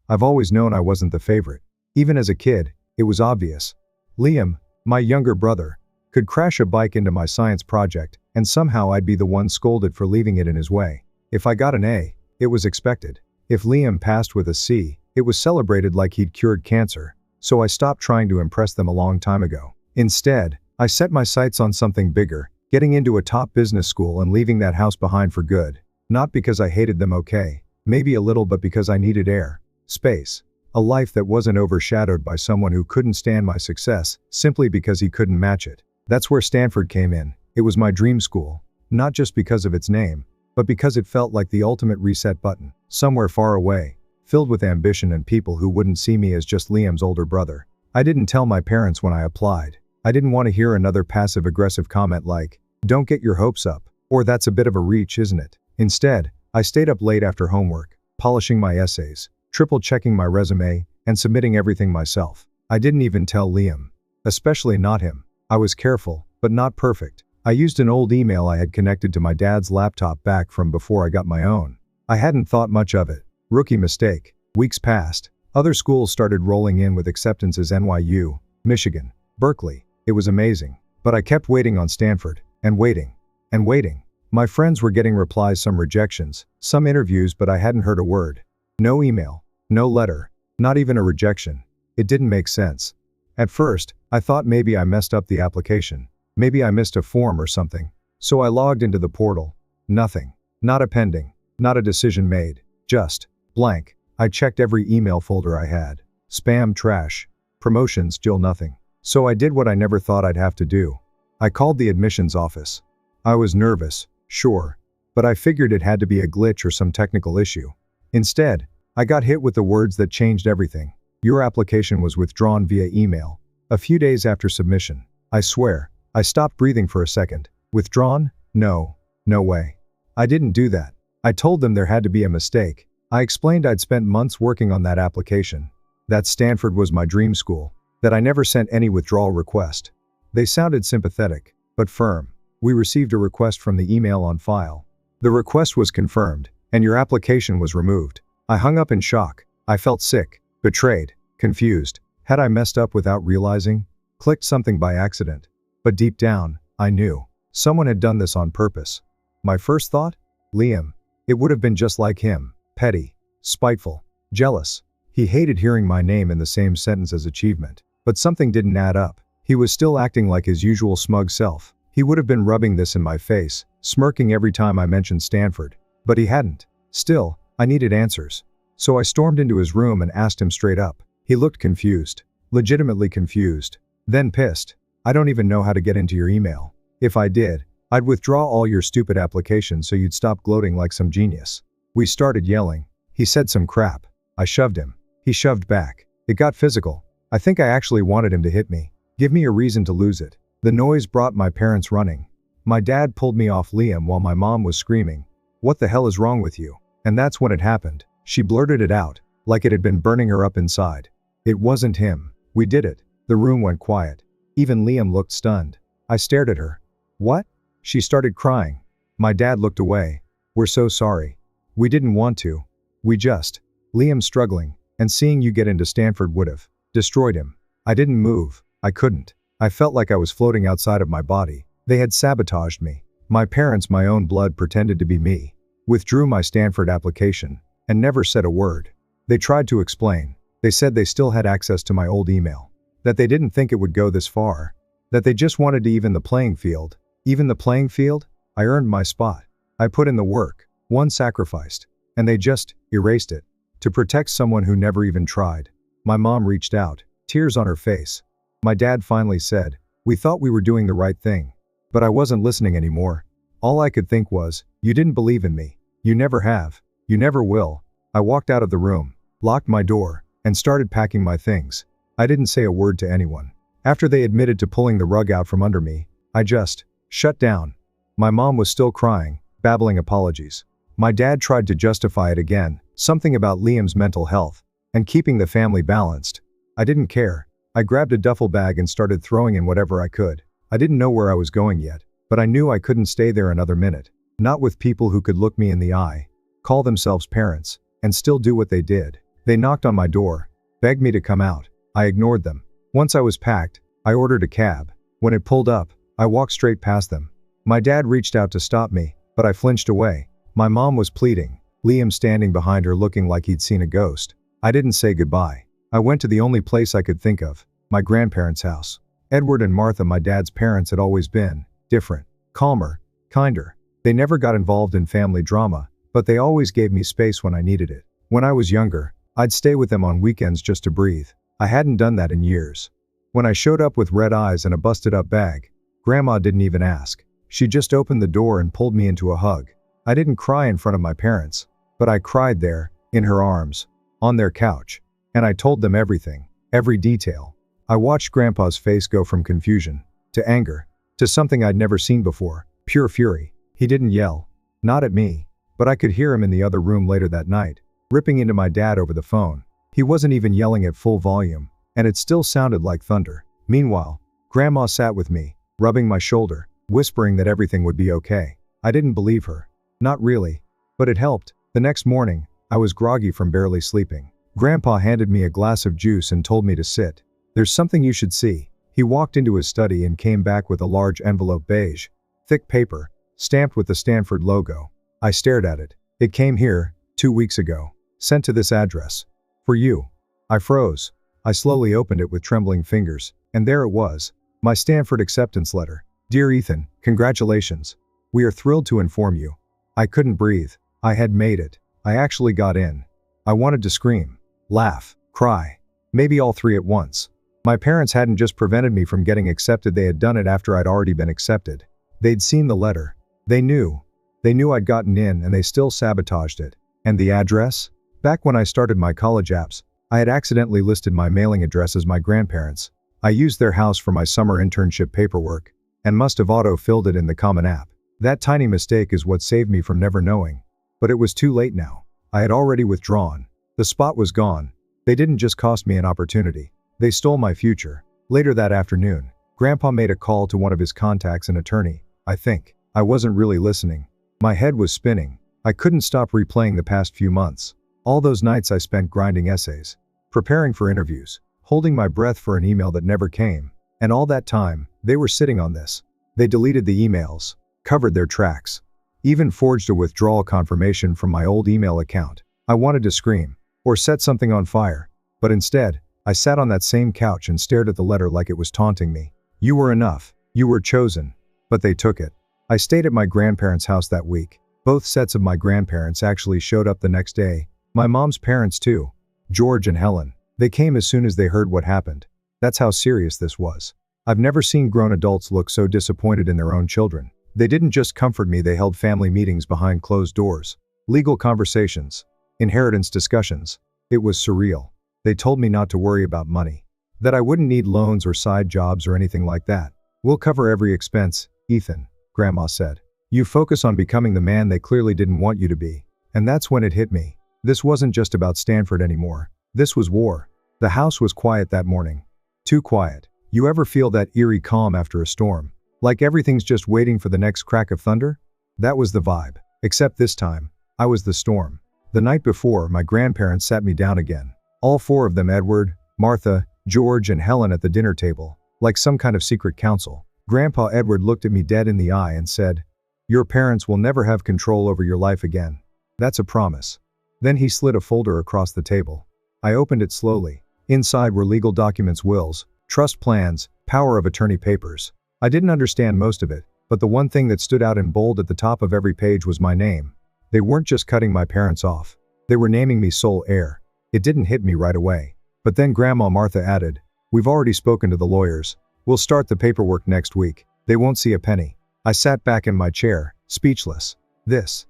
I've always known I wasn't the favorite. Even as a kid, it was obvious. Liam, my younger brother, could crash a bike into my science project, and somehow I'd be the one scolded for leaving it in his way. If I got an A, it was expected. If Liam passed with a C, it was celebrated like he'd cured cancer, so I stopped trying to impress them a long time ago. Instead, I set my sights on something bigger, getting into a top business school and leaving that house behind for good. Not because I hated them, okay, maybe a little, but because I needed air, space, a life that wasn't overshadowed by someone who couldn't stand my success simply because he couldn't match it. That's where Stanford came in. It was my dream school, not just because of its name, but because it felt like the ultimate reset button, somewhere far away, filled with ambition and people who wouldn't see me as just Liam's older brother. I didn't tell my parents when I applied. I didn't want to hear another passive-aggressive comment like, "Don't get your hopes up," or "That's a bit of a reach, isn't it?" Instead, I stayed up late after homework, polishing my essays, triple-checking my resume, and submitting everything myself. I didn't even tell Liam. Especially not him. I was careful, but not perfect. I used an old email I had connected to my dad's laptop back from before I got my own. I hadn't thought much of it. Rookie mistake. Weeks passed. Other schools started rolling in with acceptances: NYU, Michigan, Berkeley. It was amazing. But I kept waiting on Stanford, and waiting, and waiting. My friends were getting replies, some rejections, some interviews, but I hadn't heard a word. No email, no letter, not even a rejection. It didn't make sense. At first, I thought maybe I messed up the application. Maybe I missed a form or something. So I logged into the portal. Nothing. Not a pending. Not a decision made. Just blank. I checked every email folder I had. Spam, trash, promotions, still nothing. So I did what I never thought I'd have to do. I called the admissions office. I was nervous, sure, but I figured it had to be a glitch or some technical issue. Instead, I got hit with the words that changed everything. Your application was withdrawn via email. A few days after submission. I swear, I stopped breathing for a second. Withdrawn? No. No way. I didn't do that. I told them there had to be a mistake. I explained I'd spent months working on that application. That Stanford was my dream school. That I never sent any withdrawal request. They sounded sympathetic, but firm. We received a request from the email on file. The request was confirmed, and your application was removed. I hung up in shock. I felt sick, betrayed, confused. Had I messed up without realizing? Clicked something by accident. But deep down, I knew. Someone had done this on purpose. My first thought? Liam. It would have been just like him. Petty, spiteful, jealous. He hated hearing my name in the same sentence as achievement. But something didn't add up. He was still acting like his usual smug self. He would have been rubbing this in my face, smirking every time I mentioned Stanford. But he hadn't. Still, I needed answers. So I stormed into his room and asked him straight up. He looked confused. Legitimately confused. Then pissed. I don't even know how to get into your email. If I did, I'd withdraw all your stupid applications so you'd stop gloating like some genius. We started yelling. He said some crap. I shoved him. He shoved back. It got physical. I think I actually wanted him to hit me. Give me a reason to lose it. The noise brought my parents running. My dad pulled me off Liam while my mom was screaming, "What the hell is wrong with you?" And that's when it happened. She blurted it out, like it had been burning her up inside. It wasn't him. We did it. The room went quiet. Even Liam looked stunned. I stared at her. What? She started crying. My dad looked away. We're so sorry. We didn't want to. We just. Liam struggling, and seeing you get into Stanford would have destroyed him. I didn't move. I couldn't. I felt like I was floating outside of my body. They had sabotaged me. My parents, my own blood, pretended to be me. Withdrew my Stanford application, and never said a word. They tried to explain. They said they still had access to my old email. That they didn't think it would go this far. That they just wanted to even the playing field. Even the playing field? I earned my spot. I put in the work. One sacrificed. And they just erased it. To protect someone who never even tried. My mom reached out, tears on her face. My dad finally said, "We thought we were doing the right thing." But I wasn't listening anymore. All I could think was, "You didn't believe in me. You never have. You never will." I walked out of the room, locked my door, and started packing my things. I didn't say a word to anyone. After they admitted to pulling the rug out from under me, I just shut down. My mom was still crying, babbling apologies. My dad tried to justify it again, something about Liam's mental health, and keeping the family balanced. I didn't care. I grabbed a duffel bag and started throwing in whatever I could. I didn't know where I was going yet, but I knew I couldn't stay there another minute. Not with people who could look me in the eye, call themselves parents, and still do what they did. They knocked on my door, begged me to come out. I ignored them. Once I was packed, I ordered a cab. When it pulled up, I walked straight past them. My dad reached out to stop me, but I flinched away. My mom was pleading, Liam standing behind her looking like he'd seen a ghost. I didn't say goodbye. I went to the only place I could think of, my grandparents' house. Edward and Martha, my dad's parents, had always been different, calmer, kinder. They never got involved in family drama, but they always gave me space when I needed it. When I was younger, I'd stay with them on weekends just to breathe. I hadn't done that in years. When I showed up with red eyes and a busted-up bag, Grandma didn't even ask. She just opened the door and pulled me into a hug. I didn't cry in front of my parents, but I cried there, in her arms, on their couch. And I told them everything, every detail. I watched Grandpa's face go from confusion, to anger, to something I'd never seen before, pure fury. He didn't yell. Not at me. But I could hear him in the other room later that night, ripping into my dad over the phone. He wasn't even yelling at full volume, and it still sounded like thunder. Meanwhile, Grandma sat with me, rubbing my shoulder, whispering that everything would be okay. I didn't believe her. Not really. But it helped. The next morning, I was groggy from barely sleeping. Grandpa handed me a glass of juice and told me to sit. There's something you should see. He walked into his study and came back with a large envelope, beige, thick paper, stamped with the Stanford logo. I stared at it. It came here, 2 weeks ago. Sent to this address. For you. I froze. I slowly opened it with trembling fingers, and there it was. My Stanford acceptance letter. Dear Ethan, congratulations. We are thrilled to inform you. I couldn't breathe. I had made it. I actually got in. I wanted to scream, laugh, cry. Maybe all three at once. My parents hadn't just prevented me from getting accepted, they had done it after I'd already been accepted. They'd seen the letter. They knew. They knew I'd gotten in, and they still sabotaged it. And the address? Back when I started my college apps, I had accidentally listed my mailing address as my grandparents'. I used their house for my summer internship paperwork, and must have auto-filled it in the common app. That tiny mistake is what saved me from never knowing. But it was too late now. I had already withdrawn. The spot was gone. They didn't just cost me an opportunity. They stole my future. Later that afternoon, Grandpa made a call to one of his contacts, an attorney, I think. I wasn't really listening. My head was spinning. I couldn't stop replaying the past few months. All those nights I spent grinding essays, preparing for interviews, holding my breath for an email that never came. And all that time, they were sitting on this. They deleted the emails, covered their tracks, even forged a withdrawal confirmation from my old email account. I wanted to scream, or set something on fire. But instead, I sat on that same couch and stared at the letter like it was taunting me. You were enough. You were chosen. But they took it. I stayed at my grandparents' house that week. Both sets of my grandparents actually showed up the next day. My mom's parents too. George and Helen. They came as soon as they heard what happened. That's how serious this was. I've never seen grown adults look so disappointed in their own children. They didn't just comfort me, they held family meetings behind closed doors. Legal conversations. Inheritance discussions. It was surreal. They told me not to worry about money. That I wouldn't need loans or side jobs or anything like that. We'll cover every expense, Ethan, Grandma said. You focus on becoming the man they clearly didn't want you to be. And that's when it hit me. This wasn't just about Stanford anymore. This was war. The house was quiet that morning. Too quiet. You ever feel that eerie calm after a storm? Like everything's just waiting for the next crack of thunder? That was the vibe. Except this time, I was the storm. The night before, my grandparents sat me down again. All four of them, Edward, Martha, George, and Helen, at the dinner table, like some kind of secret council. Grandpa Edward looked at me dead in the eye and said, "Your parents will never have control over your life again. That's a promise." Then he slid a folder across the table. I opened it slowly. Inside were legal documents, wills, trust plans, power of attorney papers. I didn't understand most of it, but the one thing that stood out in bold at the top of every page was my name. They weren't just cutting my parents off. They were naming me sole heir. It didn't hit me right away. But then Grandma Martha added, "We've already spoken to the lawyers. We'll start the paperwork next week. They won't see a penny." I sat back in my chair, speechless. This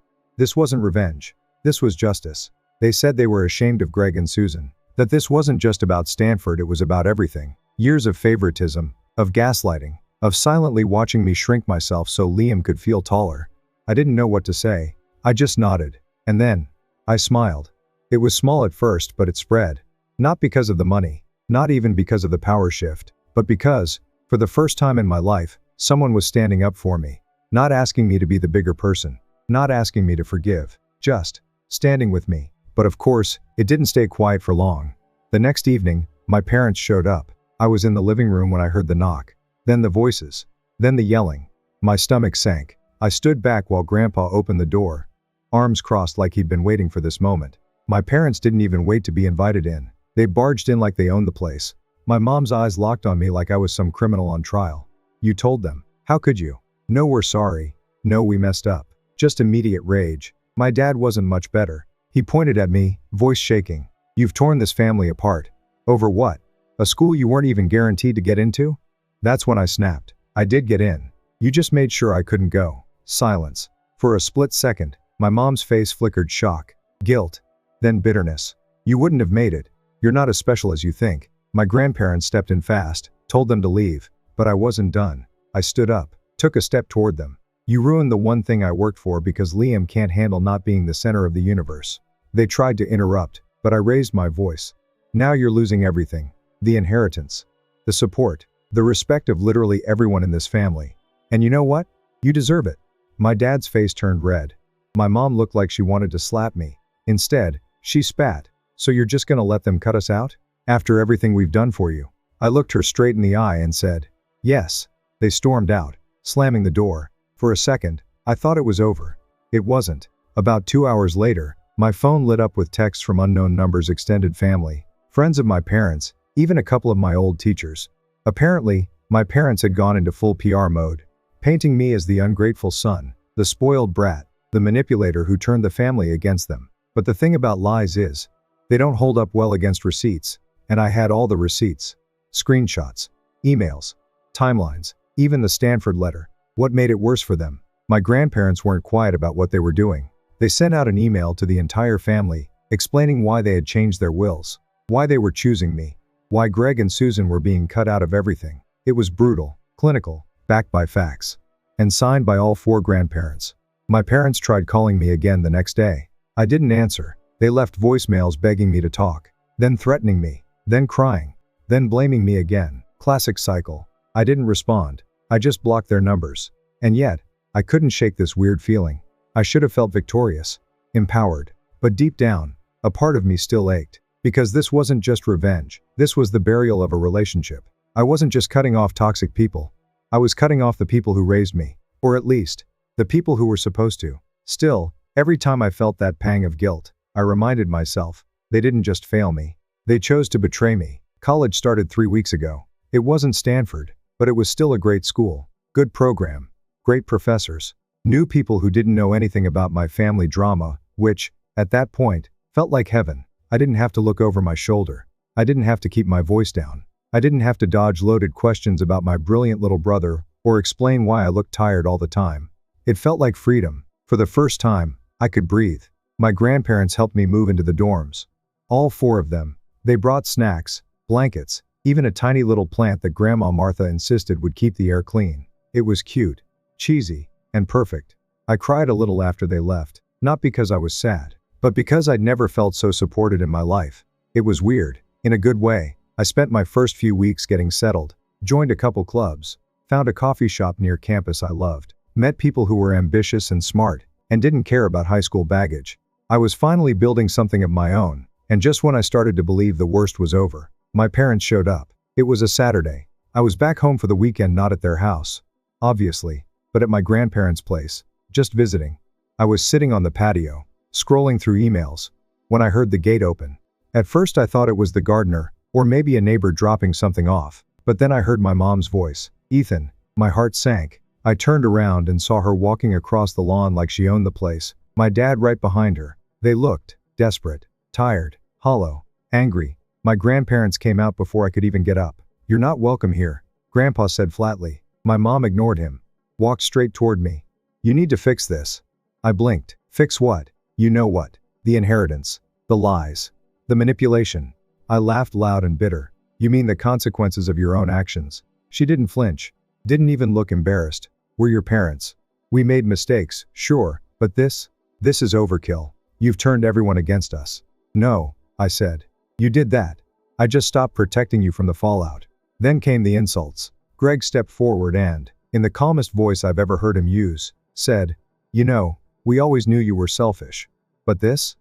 wasn't revenge. This was justice. They said they were ashamed of Greg and Susan. That this wasn't just about Stanford, it was about everything. Years of favoritism, of gaslighting, of silently watching me shrink myself so Liam could feel taller. I didn't know what to say. I just nodded. And then, I smiled. It was small at first, but it spread. Not because of the money, not even because of the power shift, but because, for the first time in my life, someone was standing up for me. Not asking me to be the bigger person. Not asking me to forgive. Just standing with me. But of course, it didn't stay quiet for long. The next evening, my parents showed up. I was in the living room when I heard the knock. Then the voices. Then the yelling. My stomach sank. I stood back while Grandpa opened the door, arms crossed like he'd been waiting for this moment. My parents didn't even wait to be invited in. They barged in like they owned the place. My mom's eyes locked on me like I was some criminal on trial. "You told them. How could you?" "No, we're sorry. No, we messed up." Just immediate rage. My dad wasn't much better. He pointed at me, voice shaking. "You've torn this family apart. Over what? A school you weren't even guaranteed to get into?" That's when I snapped. "I did get in. You just made sure I couldn't go." Silence. For a split second, my mom's face flickered shock, guilt, then bitterness. "You wouldn't have made it. You're not as special as you think." My grandparents stepped in fast, told them to leave, but I wasn't done. I stood up, took a step toward them. "You ruined the one thing I worked for because Liam can't handle not being the center of the universe." They tried to interrupt, but I raised my voice. "Now you're losing everything. The inheritance, the support, the respect of literally everyone in this family. And you know what? You deserve it." My dad's face turned red. My mom looked like she wanted to slap me. Instead, she spat. "So you're just gonna let them cut us out? After everything we've done for you?" I looked her straight in the eye and said, "Yes." They stormed out, slamming the door. For a second, I thought it was over. It wasn't. About 2 hours later, my phone lit up with texts from unknown numbers, extended family, friends of my parents, even a couple of my old teachers. Apparently, my parents had gone into full PR mode, painting me as the ungrateful son, the spoiled brat, the manipulator who turned the family against them. But the thing about lies is, they don't hold up well against receipts, and I had all the receipts. Screenshots, emails, timelines, even the Stanford letter. What made it worse for them? My grandparents weren't quiet about what they were doing. They sent out an email to the entire family, explaining why they had changed their wills, why they were choosing me, why Greg and Susan were being cut out of everything. It was brutal, clinical, backed by facts, and signed by all 4 grandparents. My parents tried calling me again the next day. I didn't answer. They left voicemails begging me to talk, then threatening me, then crying, then blaming me again. Classic cycle. I didn't respond. I just blocked their numbers. And yet, I couldn't shake this weird feeling. I should have felt victorious, empowered. But deep down, a part of me still ached. Because this wasn't just revenge. This was the burial of a relationship. I wasn't just cutting off toxic people. I was cutting off the people who raised me. Or at least, the people who were supposed to. Still, every time I felt that pang of guilt, I reminded myself, they didn't just fail me. They chose to betray me. College started 3 weeks ago. It wasn't Stanford, but it was still a great school. Good program. Great professors. New people who didn't know anything about my family drama, which, at that point, felt like heaven. I didn't have to look over my shoulder. I didn't have to keep my voice down. I didn't have to dodge loaded questions about my brilliant little brother, or explain why I looked tired all the time. It felt like freedom. For the first time, I could breathe. My grandparents helped me move into the dorms. All 4 of them. They brought snacks, blankets, even a tiny little plant that Grandma Martha insisted would keep the air clean. It was cute, cheesy, and perfect. I cried a little after they left, not because I was sad, but because I'd never felt so supported in my life. It was weird, in a good way. I spent my first few weeks getting settled, joined a couple clubs, found a coffee shop near campus I loved, met people who were ambitious and smart, and didn't care about high school baggage. I was finally building something of my own, and just when I started to believe the worst was over, my parents showed up. It was a Saturday. I was back home for the weekend, not at their house, obviously, but at my grandparents' place, just visiting. I was sitting on the patio, scrolling through emails, when I heard the gate open. At first I thought it was the gardener, or maybe a neighbor dropping something off, but then I heard my mom's voice. "Ethan." My heart sank. I turned around and saw her walking across the lawn like she owned the place, my dad right behind her. They looked desperate, tired, hollow, angry. My grandparents came out before I could even get up. "You're not welcome here," Grandpa said flatly. My mom ignored him, walked straight toward me. "You need to fix this." I blinked. "Fix what?" "You know what. The inheritance. The lies. The manipulation." I laughed loud and bitter. "You mean the consequences of your own actions?" She didn't flinch. Didn't even look embarrassed. "We're your parents. We made mistakes, sure, but this is overkill. You've turned everyone against us." "No," I said. "You did that. I just stopped protecting you from the fallout." Then came the insults. Greg stepped forward and, in the calmest voice I've ever heard him use, said, "You know, we always knew you were selfish. But this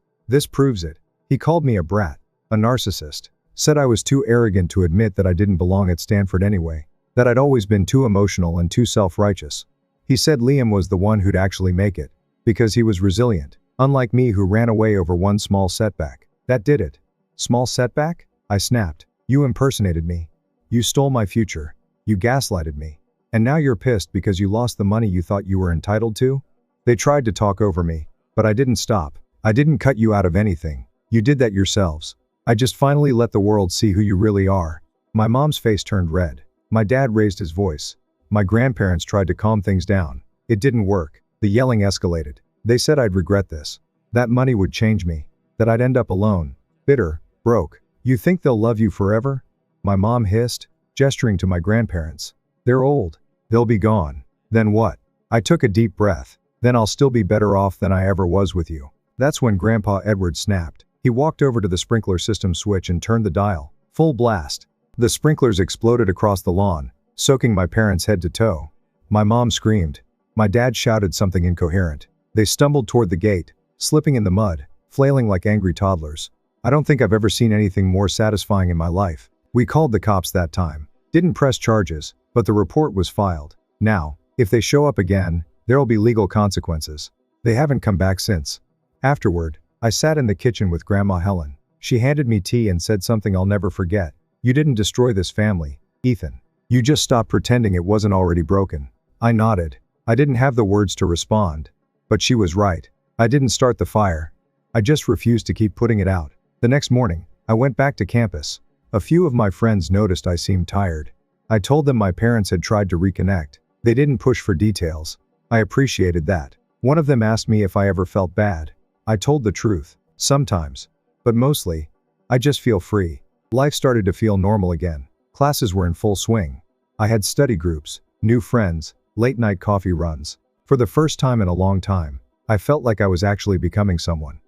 proves it." He called me a brat, a narcissist, said I was too arrogant to admit that I didn't belong at Stanford anyway, that I'd always been too emotional and too self-righteous. He said Liam was the one who'd actually make it, because he was resilient, unlike me who ran away over one small setback. That did it. Small setback? I snapped. You impersonated me. You stole my future. You gaslighted me. And now you're pissed because you lost the money you thought you were entitled to? They tried to talk over me, but I didn't stop. I didn't cut you out of anything. You did that yourselves. I just finally let the world see who you really are. My mom's face turned red. My dad raised his voice. My grandparents tried to calm things down. It didn't work. The yelling escalated. They said I'd regret this. That money would change me. That I'd end up alone, bitter, broke. You think they'll love you forever? My mom hissed, gesturing to my grandparents. They're old. They'll be gone. Then what? I took a deep breath. Then I'll still be better off than I ever was with you. That's when Grandpa Edward snapped. He walked over to the sprinkler system switch and turned the dial. Full blast. The sprinklers exploded across the lawn, soaking my parents head to toe. My mom screamed. My dad shouted something incoherent. They stumbled toward the gate, slipping in the mud, flailing like angry toddlers. I don't think I've ever seen anything more satisfying in my life. We called the cops that time. Didn't press charges, but the report was filed. Now, if they show up again, there'll be legal consequences. They haven't come back since. Afterward, I sat in the kitchen with Grandma Helen. She handed me tea and said something I'll never forget. You didn't destroy this family, Ethan. You just stopped pretending it wasn't already broken. I nodded. I didn't have the words to respond. But she was right. I didn't start the fire. I just refused to keep putting it out. The next morning, I went back to campus. A few of my friends noticed I seemed tired. I told them my parents had tried to reconnect. They didn't push for details. I appreciated that. One of them asked me if I ever felt bad. I told the truth. Sometimes. But mostly, I just feel free. Life started to feel normal again. Classes were in full swing. I had study groups, new friends, late-night coffee runs. For the first time in a long time, I felt like I was actually becoming someone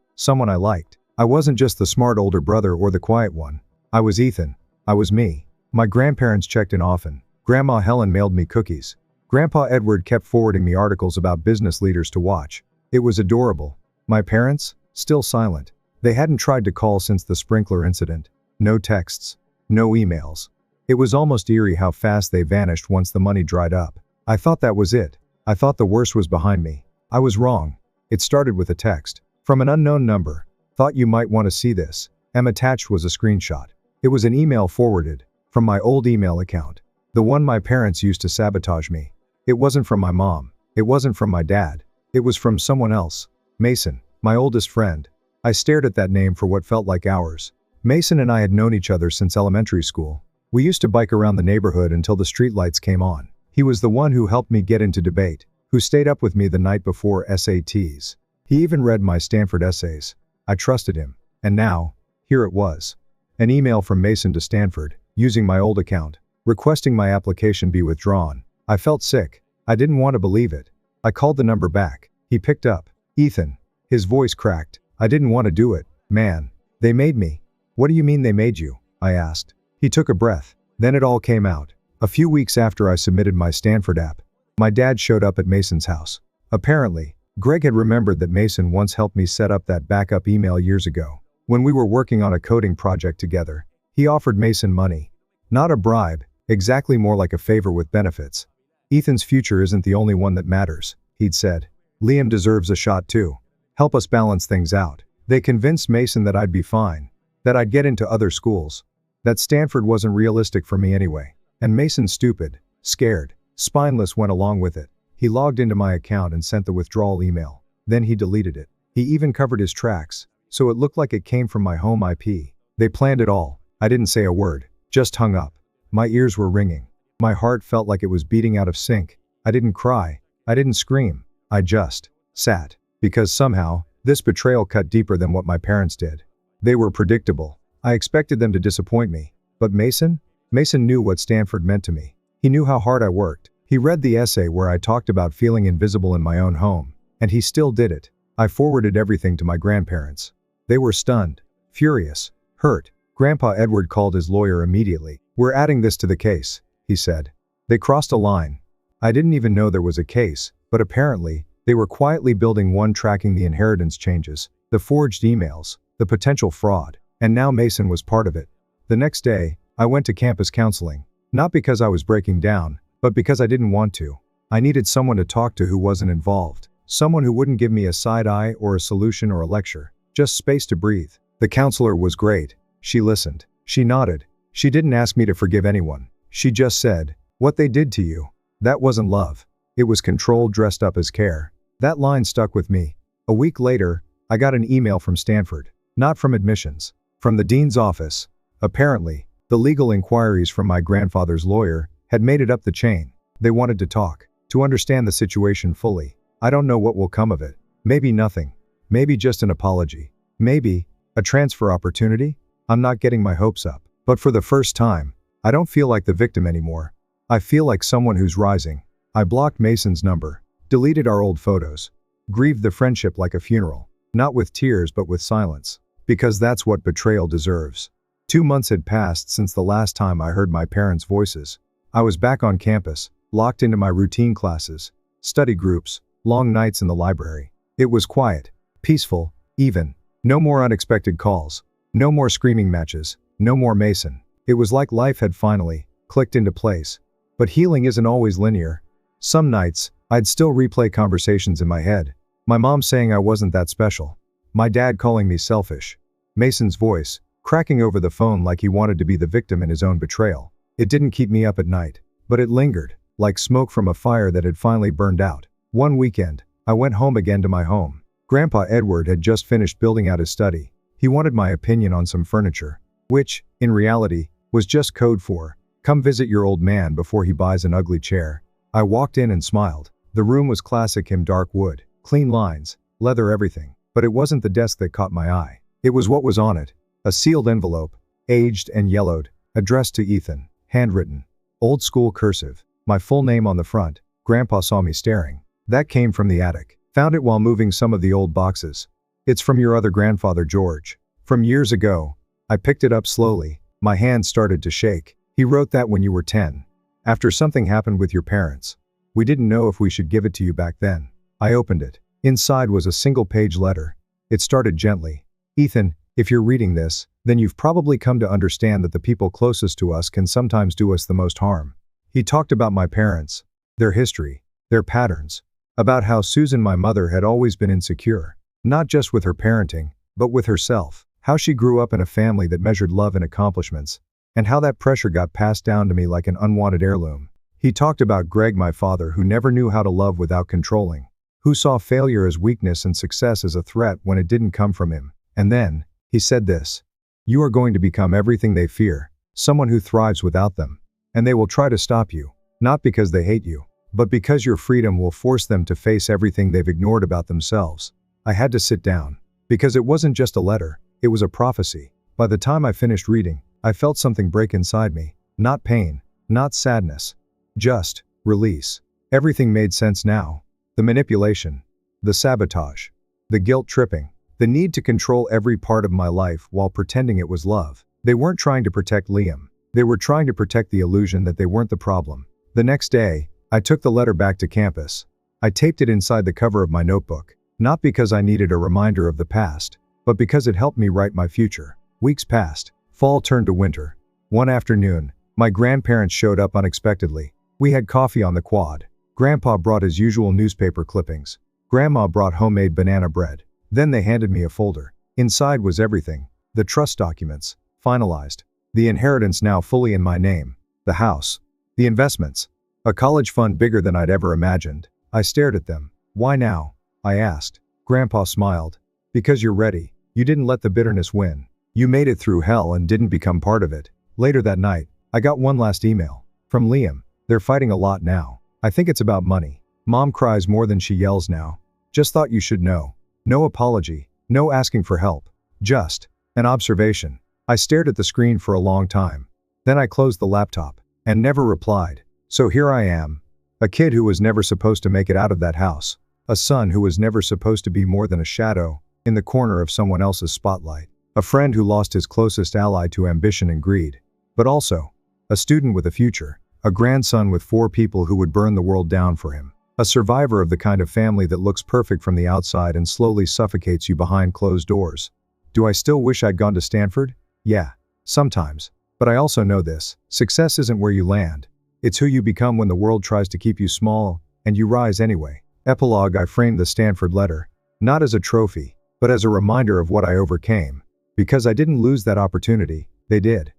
I liked. I wasn't just the smart older brother or the quiet one. I was Ethan. I was me. My grandparents checked in often. Grandma Helen mailed me cookies. Grandpa Edward kept forwarding me articles about business leaders to watch. It was adorable. My parents? Still silent. They hadn't tried to call since the sprinkler incident. No texts. No emails. It was almost eerie how fast they vanished once the money dried up. I thought that was it. I thought the worst was behind me. I was wrong. It started with a text. From an unknown number. Thought you might want to see this. And attached was a screenshot. It was an email forwarded from my old email account. The one my parents used to sabotage me. It wasn't from my mom. It wasn't from my dad. It was from someone else. Mason, my oldest friend. I stared at that name for what felt like hours. Mason and I had known each other since elementary school. We used to bike around the neighborhood until the streetlights came on. He was the one who helped me get into debate, who stayed up with me the night before SATs. He even read my Stanford essays. I trusted him. And now, here it was. An email from Mason to Stanford, using my old account, requesting my application be withdrawn. I felt sick. I didn't want to believe it. I called the number back. He picked up. Ethan. His voice cracked. I didn't want to do it. Man. They made me. What do you mean they made you? I asked. He took a breath. Then it all came out. A few weeks after I submitted my Stanford app, my dad showed up at Mason's house. Apparently, Greg had remembered that Mason once helped me set up that backup email years ago. When we were working on a coding project together, he offered Mason money. Not a bribe, exactly more like a favor with benefits. Ethan's future isn't the only one that matters, he'd said. Liam deserves a shot too. Help us balance things out. They convinced Mason that I'd be fine, that I'd get into other schools, that Stanford wasn't realistic for me anyway. And Mason, stupid, scared, spineless, went along with it. He logged into my account and sent the withdrawal email. Then he deleted it. He even covered his tracks, so it looked like it came from my home IP. They planned it all. I didn't say a word, just hung up. My ears were ringing. My heart felt like it was beating out of sync. I didn't cry. I didn't scream. I just sat. Because somehow, this betrayal cut deeper than what my parents did. They were predictable. I expected them to disappoint me. But Mason? Mason knew what Stanford meant to me. He knew how hard I worked. He read the essay where I talked about feeling invisible in my own home. And he still did it. I forwarded everything to my grandparents. They were stunned, furious, hurt. Grandpa Edward called his lawyer immediately. We're adding this to the case, he said. They crossed a line. I didn't even know there was a case, but apparently, they were quietly building one tracking the inheritance changes, the forged emails, the potential fraud, and now Mason was part of it. The next day, I went to campus counseling. Not because I was breaking down, but because I didn't want to. I needed someone to talk to who wasn't involved. Someone who wouldn't give me a side eye or a solution or a lecture. Just space to breathe. The counselor was great. She listened. She nodded. She didn't ask me to forgive anyone. She just said, "What they did to you. That wasn't love. It was control dressed up as care." That line stuck with me. A week later, I got an email from Stanford. Not from admissions. From the dean's office. Apparently, the legal inquiries from my grandfather's lawyer had made it up the chain. They wanted to talk, to understand the situation fully. I don't know what will come of it. Maybe nothing. Maybe just an apology. Maybe a transfer opportunity? I'm not getting my hopes up. But for the first time, I don't feel like the victim anymore. I feel like someone who's rising. I blocked Mason's number, deleted our old photos, grieved the friendship like a funeral, not with tears but with silence, because that's what betrayal deserves. 2 months had passed since the last time I heard my parents' voices. I was back on campus, locked into my routine classes, study groups, long nights in the library. It was quiet, peaceful, even. No more unexpected calls. No more screaming matches. No more Mason. It was like life had finally clicked into place. But healing isn't always linear. Some nights, I'd still replay conversations in my head. My mom saying I wasn't that special. My dad calling me selfish. Mason's voice, cracking over the phone like he wanted to be the victim in his own betrayal. It didn't keep me up at night, but it lingered, like smoke from a fire that had finally burned out. One weekend, I went home again to my home. Grandpa Edward had just finished building out his study. He wanted my opinion on some furniture, which, in reality, was just code for, "Come visit your old man before he buys an ugly chair." I walked in and smiled. The room was classic him dark wood, clean lines, leather everything, but it wasn't the desk that caught my eye. It was what was on it. A sealed envelope, aged and yellowed, addressed to Ethan, handwritten. Old school cursive, my full name on the front. Grandpa saw me staring. That came from the attic. Found it while moving some of the old boxes. "It's from your other grandfather, George. From years ago." I picked it up slowly. My hand started to shake. "He wrote that when you were 10. After something happened with your parents. We didn't know if we should give it to you back then." I opened it. Inside was a single-page letter. It started gently. "Ethan, if you're reading this, then you've probably come to understand that the people closest to us can sometimes do us the most harm." He talked about my parents, their history, their patterns, about how Susan, my mother, had always been insecure, not just with her parenting, but with herself, how she grew up in a family that measured love in accomplishments, and how that pressure got passed down to me like an unwanted heirloom. He talked about Greg, my father, who never knew how to love without controlling, who saw failure as weakness and success as a threat when it didn't come from him. And then, he said this: "You are going to become everything they fear, someone who thrives without them. And they will try to stop you, not because they hate you, but because your freedom will force them to face everything they've ignored about themselves." I had to sit down. Because it wasn't just a letter, it was a prophecy. By the time I finished reading, I felt something break inside me. Not pain, not sadness. Just release. Everything made sense now. The manipulation, the sabotage, the guilt tripping, the need to control every part of my life while pretending it was love. They weren't trying to protect Liam. They were trying to protect the illusion that they weren't the problem. The next day, I took the letter back to campus. I taped it inside the cover of my notebook, not because I needed a reminder of the past, but because it helped me write my future. Weeks passed. Fall turned to winter. One afternoon, my grandparents showed up unexpectedly. We had coffee on the quad. Grandpa brought his usual newspaper clippings. Grandma brought homemade banana bread. Then they handed me a folder. Inside was everything. The trust documents, finalized. The inheritance now fully in my name. The house. The investments. A college fund bigger than I'd ever imagined. I stared at them. "Why now?" I asked. Grandpa smiled. "Because you're ready. You didn't let the bitterness win. You made it through hell and didn't become part of it." Later that night, I got one last email. From Liam. "They're fighting a lot now. I think it's about money. Mom cries more than she yells now. Just thought you should know. No apology. No asking for help. Just an observation." I stared at the screen for a long time. Then I closed the laptop and never replied. So here I am. A kid who was never supposed to make it out of that house. A son who was never supposed to be more than a shadow in the corner of someone else's spotlight. A friend who lost his closest ally to ambition and greed. But also, a student with a future. A grandson with 4 people who would burn the world down for him. A survivor of the kind of family that looks perfect from the outside and slowly suffocates you behind closed doors. Do I still wish I'd gone to Stanford? Yeah, sometimes. But I also know this: success isn't where you land. It's who you become when the world tries to keep you small, and you rise anyway. Epilogue. I framed the Stanford letter, not as a trophy, but as a reminder of what I overcame. Because I didn't lose that opportunity, they did.